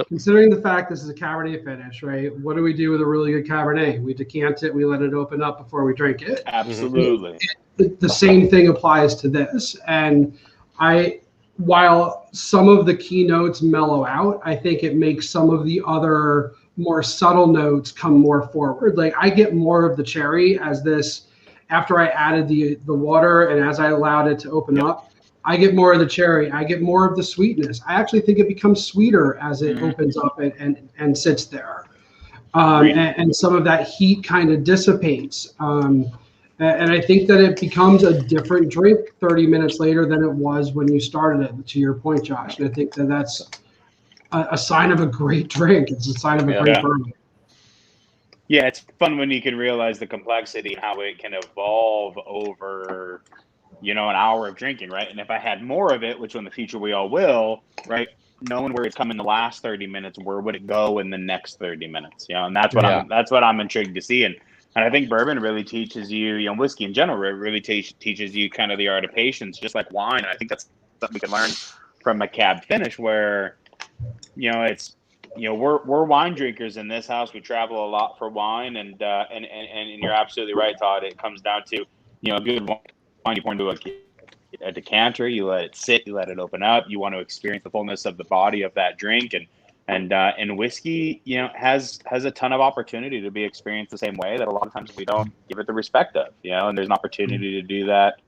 Considering the fact this is a Cabernet finish, right? What do we do with a really good Cabernet? We decant it, we let it open up before we drink it. Absolutely. The same thing applies to this. And while some of the keynotes mellow out, I think it makes some of the other more subtle notes come more forward. Like I get more of the cherry as this, after I added the water and as I allowed it to open up, I get more of the cherry. I get more of the sweetness. I actually think it becomes sweeter as it opens up and sits there. And some of that heat kind of dissipates. And I think that it becomes a different drink 30 minutes later than it was when you started it, to your point, Josh. And I think that that's a sign of a great drink. It's a sign of a great bourbon. Yeah, it's fun when you can realize the complexity and how it can evolve over an hour of drinking, right? And if I had more of it, which in the future we all will, right? Knowing where it's come in the last 30 minutes, where would it go in the next 30 minutes? And that's what I'm intrigued to see. And I think bourbon really teaches you, whiskey in general, it really teaches you kind of the art of patience, just like wine. I think that's something we can learn from a cab finish where, it's, we're wine drinkers in this house. We travel a lot for wine, and you're absolutely right, Todd. It comes down to, a good wine. You pour into a decanter, you let it sit, you let it open up. You want to experience the fullness of the body of that drink, and whiskey, has a ton of opportunity to be experienced the same way that a lot of times we don't give it the respect of, and there's an opportunity to do that.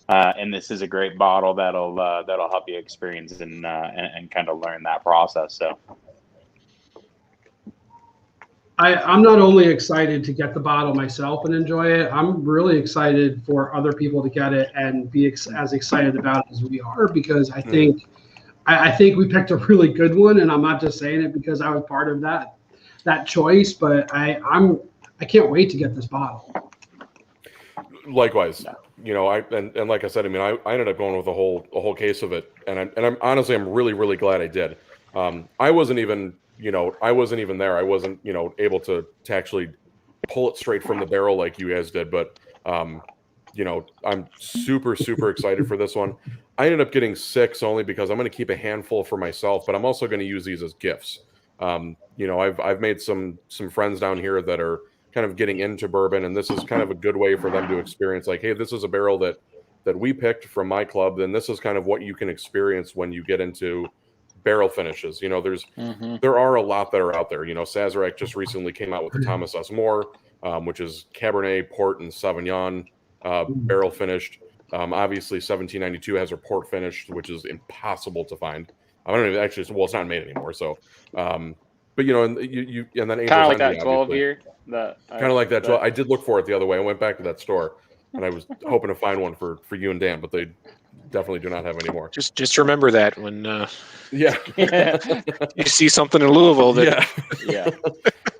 And this is a great bottle that'll help you experience and kind of learn that process. So. I'm not only excited to get the bottle myself and enjoy it, I'm really excited for other people to get it and be as excited about it as we are, because I think we picked a really good one, and I'm not just saying it because I was part of that choice, but I can't wait to get this bottle. Likewise, and like I said, I mean, I ended up going with a whole case of it, and I'm honestly, I'm really, really glad I did. I wasn't even there. I wasn't, able to actually pull it straight from the barrel like you guys did. But, I'm super, super excited for this one. I ended up getting 6 only because I'm going to keep a handful for myself, but I'm also going to use these as gifts. I've made some friends down here that are kind of getting into bourbon, and this is kind of a good way for them to experience, like, hey, this is a barrel that we picked from my club. Then this is kind of what you can experience when you get into barrel finishes. There are a lot that are out there. Sazerac just recently came out with the Thomas S. More, which is Cabernet, Port, and Sauvignon barrel finished. Obviously, 1792 has her port finished, which is impossible to find. I don't even actually. Well, it's not made anymore. So, but and you and then kind of like that 12 year. Kind of like that 12. I did look for it the other way. I went back to that store, and I was hoping to find one for you and Dan, but they definitely do not have any more. Just remember that when you see something in Louisville that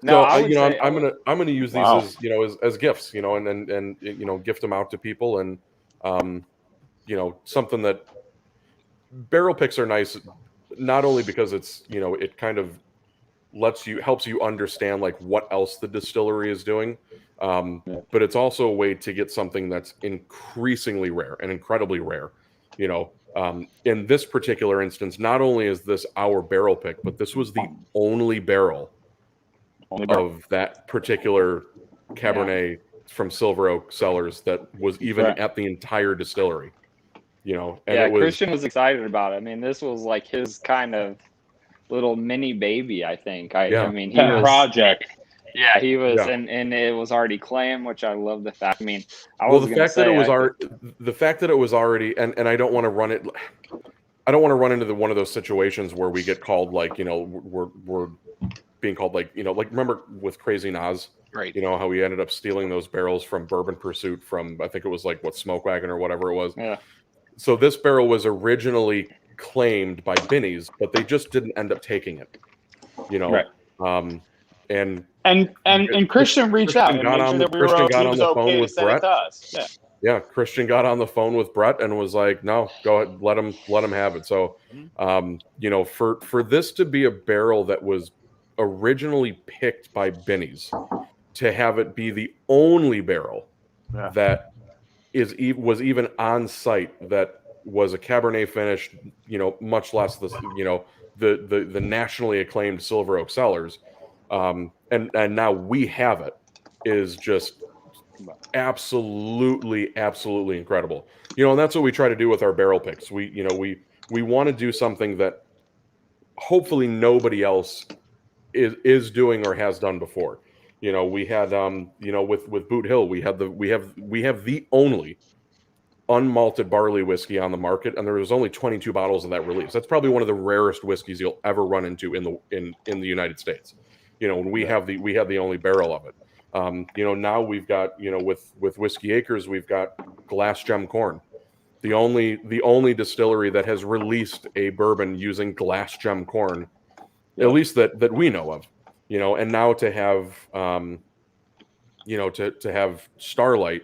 No, I'm gonna use these as gifts, and gift them out to people, and something that barrel picks are nice, not only because it's it kind of helps you understand like what else the distillery is doing, but it's also a way to get something that's increasingly rare and incredibly rare. In this particular instance, not only is this our barrel pick, but this was the only barrel of that particular Cabernet from Silver Oak Cellars that was even at the entire distillery. And Christian was excited about it. I mean, this was like his kind of little mini baby, I think. I mean, he was project. Yeah, he was, and it was already claimed, which I love the fact. I mean, the fact that it was already, and I don't want to run it. I don't want to run into one of those situations where we get called like we're being called like remember with Crazy Nas, right? How we ended up stealing those barrels from Bourbon Pursuit from, I think it was like Smoke Wagon or whatever it was. Yeah. So this barrel was originally claimed by Binny's, but they just didn't end up taking it. Right. And Christian reached out and made sure that we were got on the phone with Brett. Yeah, Christian got on the phone with Brett and was like, "No, go ahead, let him have it." So, for this to be a barrel that was originally picked by Binny's, to have it be the only barrel that was even on site that was a Cabernet finished, much less the nationally acclaimed Silver Oak Cellars, and now we have it, is just absolutely incredible. And that's what we try to do with our barrel picks. We want to do something that hopefully nobody else is doing or has done before. We had with Boot Hill, we have the only unmalted barley whiskey on the market, and there was only 22 bottles of that release. That's probably one of the rarest whiskeys you'll ever run into in the United States. When we have the only barrel of it. Now we've got, with Whiskey Acres, we've got Glass Gem Corn, the only distillery that has released a bourbon using Glass Gem Corn, at least that we know of, and now to have, to have Starlight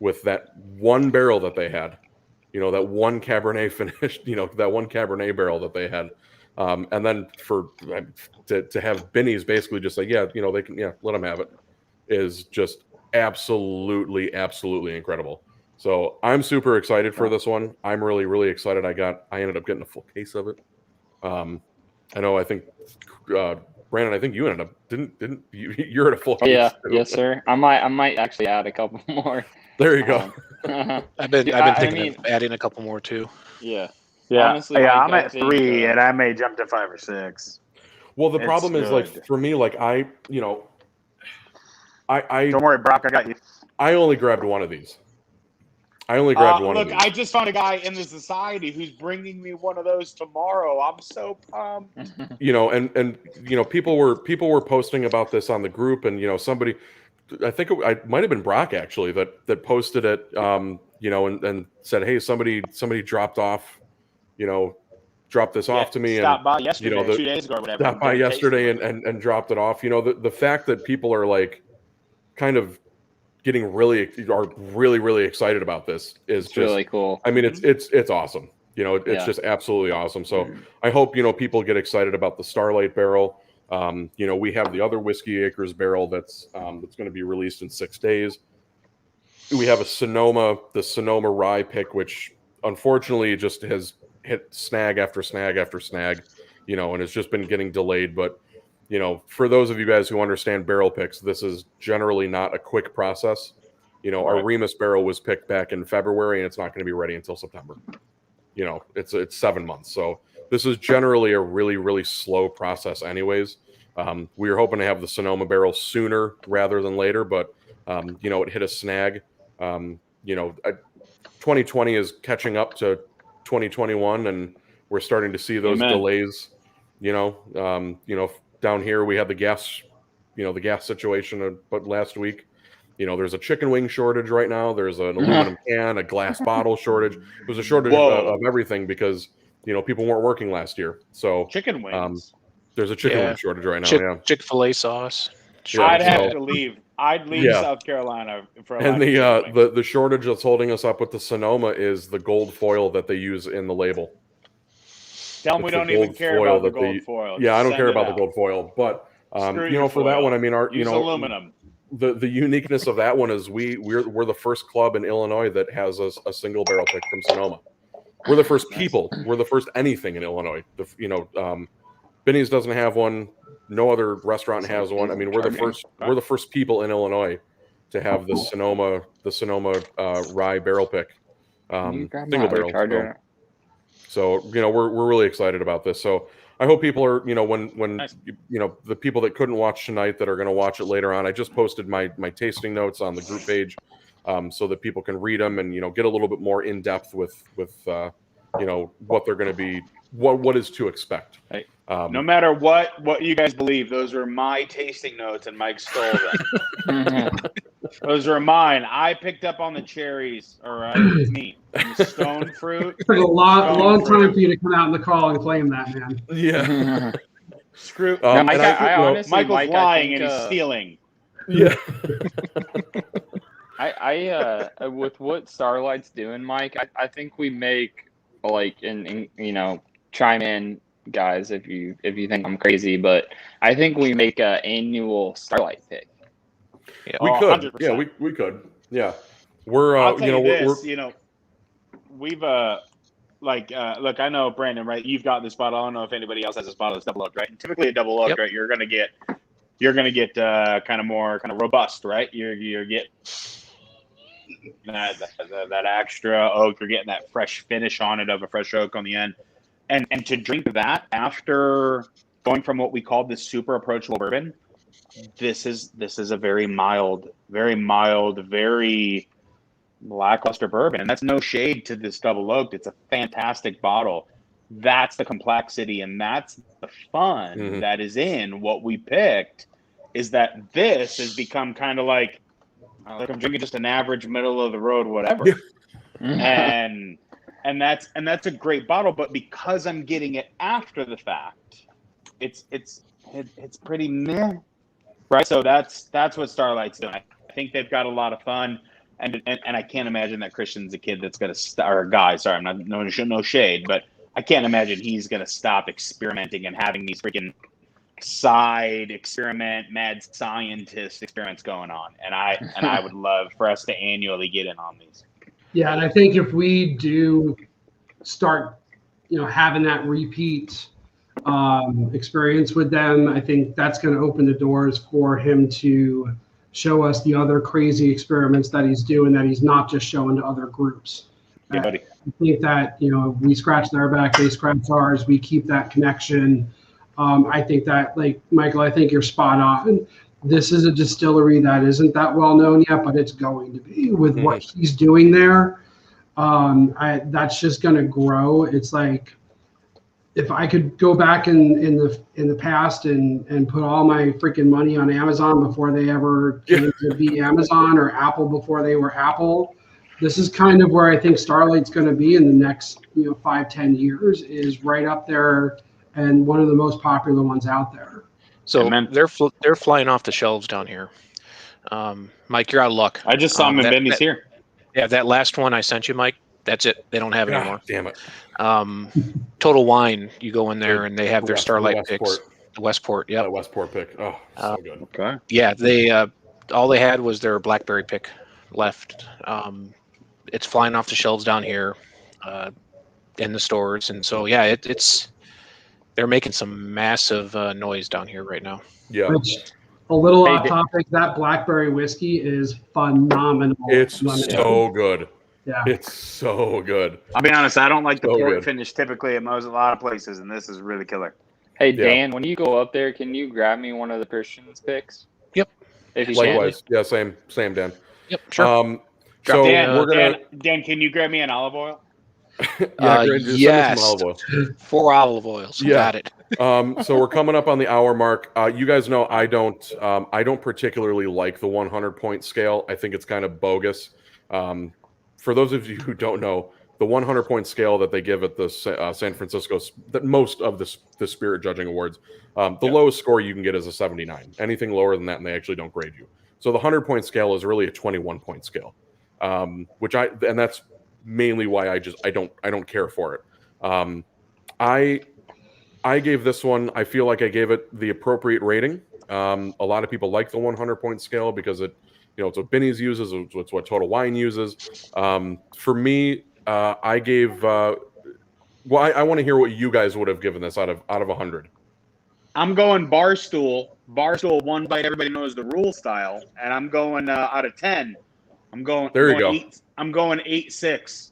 with that one barrel that they had, that one Cabernet finished, that one Cabernet barrel that they had. And then to have Binny's basically just say, they can, let them have it, is just absolutely incredible. So I'm super excited for this one. I'm really excited. I ended up getting a full case of it. I know, I think Branden, I think you ended up didn't you're at a full case. Yeah, yes sir. I might actually add a couple more. There you go. I've been thinking of adding a couple more too. Yeah. Yeah. Honestly, yeah, Mike, I'm at 3 and I may jump to 5 or 6. Well, the problem is, like, for me, like, I don't worry, Brock, I got you. I only grabbed one of these. I only grabbed one of these. Look, I just found a guy in the society who's bringing me one of those tomorrow. I'm so pumped. And people were posting about this on the group, and somebody, I think it might have been Brock actually that posted it, and said, "Hey, somebody dropped off, dropped this off to me." Stopped by yesterday, 2 days ago or whatever. Stopped by yesterday and dropped it off. The fact that people are like kind of getting really excited about this is just really cool. I mean, it's awesome. It's just absolutely awesome. So I hope people get excited about the Starlight barrel. We have the other Whiskey Acres barrel that's going to be released in 6 days. We have the Sonoma Rye pick, which unfortunately just has hit snag after snag after snag, and it's just been getting delayed. But for those of you guys who understand barrel picks, this is generally not a quick process. Our Remus barrel was picked back in February, and it's not going to be ready until September. It's 7 months. So this is generally a really slow process anyways. We were hoping to have the Sonoma barrel sooner rather than later, but it hit a snag. 2020 is catching up to 2021, and we're starting to see those delays. Down here we had the gas situation, but last week, there's a chicken wing shortage right now. There's an aluminum can, a glass bottle shortage. It was a shortage of everything because people weren't working last year. So chicken wings. There's a chicken wing shortage right now. Chick-fil-A sauce. I'd have to leave. I'd leave South Carolina for. And the shortage that's holding us up with the Sonoma is the gold foil that they use in the label. Tell them we don't even care about the gold foil. Yeah, I don't care about the gold foil, but for that one, I mean, aluminum. The uniqueness of that one is we're the first club in Illinois that has a single barrel pick from Sonoma. We're the first people. We're the first anything in Illinois. Binny's doesn't have one. No other restaurant has one. I mean, we're the first people in Illinois to have the Sonoma Rye barrel pick, single barrel. So we're really excited about this. So I hope people are when the people that couldn't watch tonight that are going to watch it later on. I just posted my tasting notes on the group page, so that people can read them and get a little bit more in depth with what they're going to be, what is to expect. Hey, no matter what you guys believe, those are my tasting notes, and Mike stole them. Those are mine. I picked up on the cherries. All right, it's me. The stone fruit. It took a long time for you to come out in the call and claim that, man. Yeah. Screw. No, Mike, and I honestly, Michael's Mike, lying I think, and he's stealing. Yeah. I with what Starlight's doing, Mike, I think we make like and chime in, guys, if you think I'm crazy, but I think we make a annual Starlight pick. Yeah. We could. 100%. Yeah, we could. Yeah. We're I'll tell you this. we're We've look, I know Brandon, right? You've got this bottle. I don't know if anybody else has this bottle that's double oaked, right? And typically a double oaked, Yep. right? You're gonna get kind of more robust, right? You're getting that extra oak. You're getting that fresh finish on it of a fresh oak on the end, and to drink that after going from what we call this super approachable bourbon, this is a very mild, very lackluster bourbon, and that's no shade to this double oaked. It's a fantastic bottle. That's the complexity, and that's the fun that is in what we picked. Is that this has become kind of like I'm drinking just an average, middle of the road, whatever, and that's a great bottle. But because I'm getting it after the fact, it's pretty meh, right? So that's what Starlight's doing. I think they've got a lot of fun. And I can't imagine that Christian's a kid that's going to or a guy. Sorry, I'm not no shade, but I can't imagine he's going to stop experimenting and having these freaking side experiment, mad scientist experiments going on. And I would love for us to annually get in on these. Yeah, and I think if we do start, having that repeat experience with them, I think that's going to open the doors for him to show us the other crazy experiments that he's doing that he's not just showing to other groups. Yeah, buddy. I think that, we scratch their back, they scratch ours, we keep that connection. I think that, like, Michael, I think you're spot on. This is a distillery that isn't that well known yet, but it's going to be with what he's doing there. That's just going to grow. It's like, if I could go back in the past and put all my freaking money on Amazon before they ever came to be Amazon, or Apple before they were Apple, this is kind of where I think Starlight's going to be in the next 5-10 years, is right up there and one of the most popular ones out there. So they're flying off the shelves down here. Mike, you're out of luck. I just saw them in Benny's here. Yeah, that last one I sent you, Mike, that's it. They don't have it anymore. Damn it. Total Wine, you go in there and they have their Starlight picks. The Westport, yeah. That Westport pick. Oh, so good. Okay. Yeah, they all they had was their blackberry pick left. It's flying off the shelves down here in the stores, and so yeah, they're making some massive noise down here right now. Yeah. Which, a little off topic, that blackberry whiskey is phenomenal. It's so good. Yeah. It's so good. I'll be honest, I don't like the So port good. finish typically at a lot of places, and this is really killer. Hey, Yeah. Dan, when you go up there, can you grab me one of the Christian's picks? Yep. If you Likewise. Yeah, same, Dan. Yep, sure. So Dan, we're gonna. Dan, can you grab me an olive oil? Just yes. send me some olive oil. 4 olive oils. Yeah. Got it. So we're coming up on the hour mark. You guys know I don't particularly like the 100-point scale. I think it's kind of bogus. For those of you who don't know, the 100-point scale that they give at the San Francisco, that most of the Spirit Judging Awards, the lowest score you can get is a 79. Anything lower than that, and they actually don't grade you. So the 100-point scale is really a 21-point scale, and that's mainly why I don't care for it. I gave this one, I feel like I gave it the appropriate rating. A lot of people like the 100-point scale because it's what Benny's uses, it's what Total Wine uses. For me, I gave. I want to hear what you guys would have given this out of 100. I'm going Barstool. Barstool, one bite, everybody knows the rule style, and I'm going out of 10. I'm going. There you go. I'm going 8.6.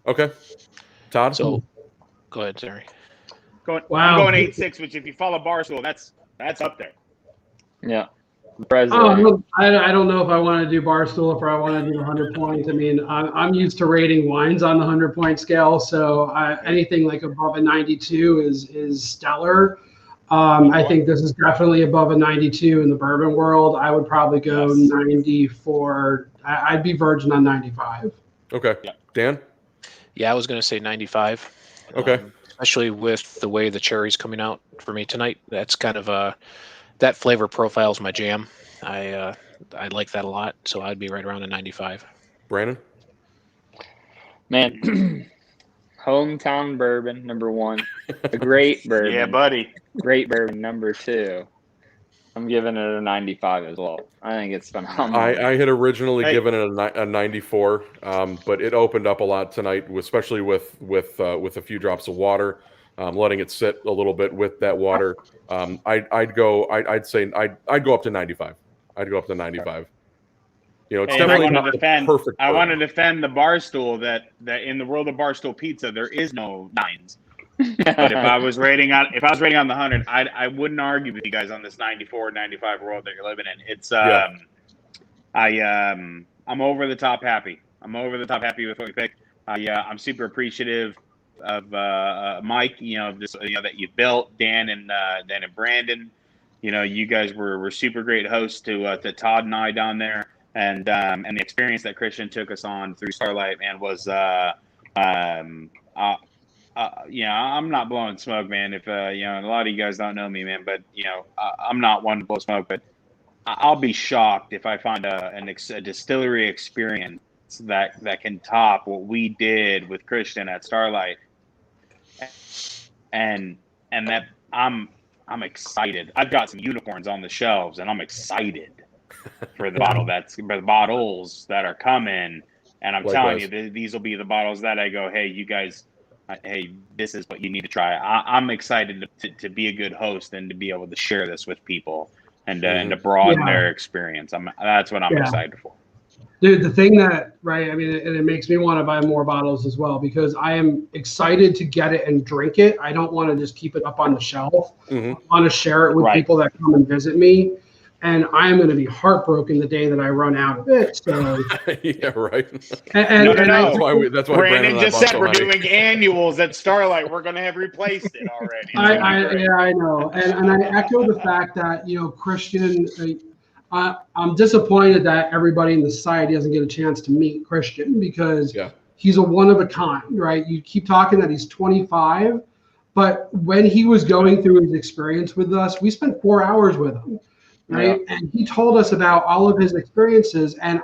Okay, Todd. So, go ahead, sorry. I'm going 8.6, which if you follow Barstool, that's up there. Yeah. I don't know if I want to do Barstool, if I want to do the 100 points. I mean, I'm used to rating wines on the 100-point scale, so anything like above a 92 is stellar. I think this is definitely above a 92 in the bourbon world. I would probably go 94. I'd be virgin on 95. Okay, Dan. Yeah, I was going to say 95. Okay. especially with the way the cherry's coming out for me tonight. That's kind of that flavor profile is my jam. I like that a lot, so I'd be right around a 95. Branden? Man, hometown bourbon, number 1. A great bourbon. Yeah, buddy. Great bourbon, number 2. I'm giving it a 95 as well. I think it's phenomenal. I had originally given it a 94, but it opened up a lot tonight, especially with a few drops of water, letting it sit a little bit with that water. I'd go up to 95. I'd go up to 95. You know, it's definitely not the perfect. I want to defend the Barstool that in the world of Barstool Pizza there is no 9s. But if I was rating on the 100, I wouldn't argue with you guys on this 94, 95 world that you're living in. It's I'm over the top happy. I'm over the top happy with what we picked. I'm super appreciative of Mike. That you built, Dan and Branden. You guys were super great hosts to Todd and I down there, and the experience that Christian took us on through Starlight, man, was I'm not blowing smoke, man. If a lot of you guys don't know me, man, but I'm not one to blow smoke, but I'll be shocked if I find a distillery experience that can top what we did with Christian at Starlight, and that I'm excited. I've got some unicorns on the shelves, and I'm excited for the bottles that are coming. And I'm telling you, these will be the bottles that I go, hey, you guys. Hey, this is what you need to try. I'm excited to be a good host and to be able to share this with people and to broaden their experience. That's what I'm excited for. Dude, the thing that, right, I mean, and it makes me want to buy more bottles as well, because I am excited to get it and drink it. I don't want to just keep it up on the shelf. I want to share it with people that come and visit me. And I'm going to be heartbroken the day that I run out of it. So yeah, right. No. That's why Branden just said we're doing annuals at Starlight. We're going to have replaced it already. I know, and I echo the fact that Christian. I'm disappointed that everybody in the society doesn't get a chance to meet Christian, because he's a one of a kind, right? You keep talking that he's 25, but when he was going through his experience with us, we spent 4 hours with him. Right. Yeah. And he told us about all of his experiences. And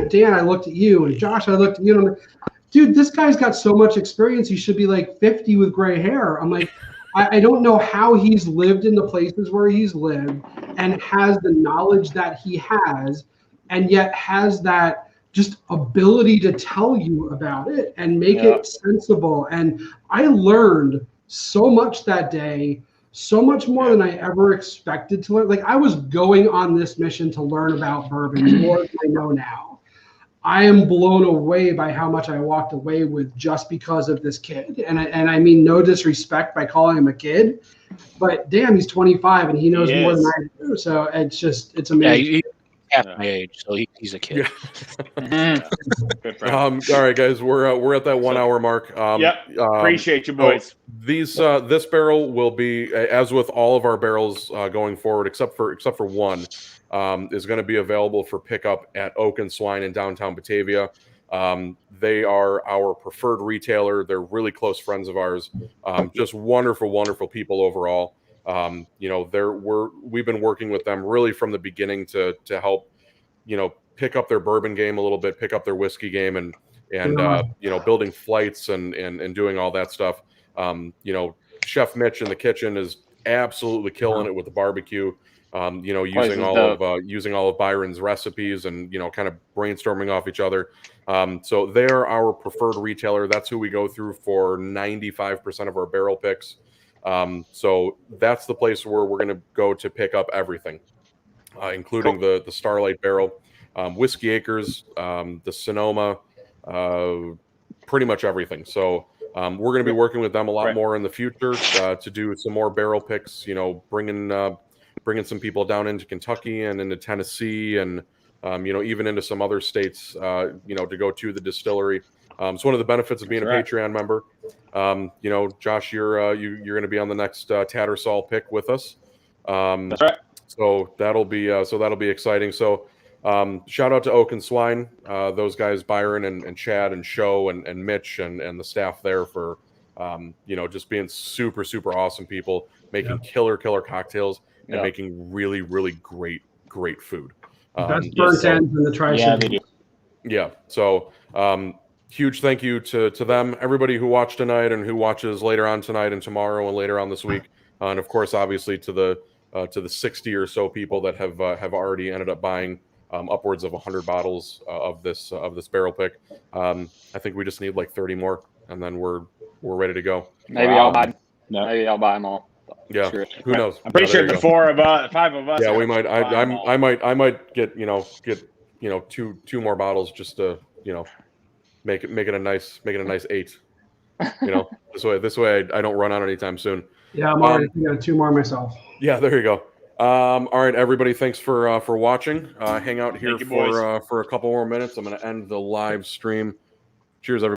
Dan, I looked at you, and Josh, I looked at you, and I'm like, dude, this guy's got so much experience. He should be like 50 with gray hair. I'm like, I don't know how he's lived in the places where he's lived and has the knowledge that he has, and yet has that just ability to tell you about it and make it sensible. And I learned so much that day. So much more than I ever expected to learn. Like, I was going on this mission to learn about bourbon more than I know now. I am blown away by how much I walked away with just because of this kid. And I mean no disrespect by calling him a kid, but damn, he's 25 and he knows more than I do. So it's amazing. Yeah, half my age, so he's a kid. All right, guys, we're at that 1 hour mark. Appreciate you, boys. This barrel will be, as with all of our barrels going forward, except for one, is going to be available for pickup at Oak and Swine in downtown Batavia. They are our preferred retailer. They're really close friends of ours. Just wonderful people overall. We've been working with them really from the beginning to help, pick up their bourbon game a little bit, pick up their whiskey game, and building flights and doing all that stuff. Chef Mitch in the kitchen is absolutely killing it with the barbecue. Using all of Byron's recipes and kind of brainstorming off each other. So they're our preferred retailer. That's who we go through for 95% of our barrel picks. So that's the place where we're going to go to pick up everything, including the Starlight barrel, Whiskey Acres, the Sonoma, pretty much everything. So we're going to be working with them a lot more in the future to do some more barrel picks. Bringing some people down into Kentucky and into Tennessee and even into some other states to go to the distillery. It's one of the benefits of being a Patreon member. Josh, you're going to be on the next Tattersall pick with us. That's right. So that'll be exciting. So shout out to Oak and Swine, those guys, Byron and Chad and Show and Mitch and the staff there for Just being super, super awesome people, making killer cocktails and making really, really great food. Best burnt ends in the Tri-Cities. Yeah. So huge thank you to them, everybody who watched tonight and who watches later on tonight and tomorrow and later on this week, and of course, obviously to the 60 or so people that have already ended up buying upwards of 100 bottles of this barrel pick. I think we just need like 30 more, and then we're ready to go. Maybe I'll buy. Maybe I'll buy them all. Yeah, Sure. who knows? I'm pretty sure the 5 of us. Yeah, we might. I might get two more bottles just to make it a nice 8. This way I don't run out anytime soon. Yeah, I'm already thinking of 2 more myself. Yeah, there you go. All right, everybody, thanks for watching. Hang out here for a couple more minutes. I'm going to end the live stream. Cheers, everybody.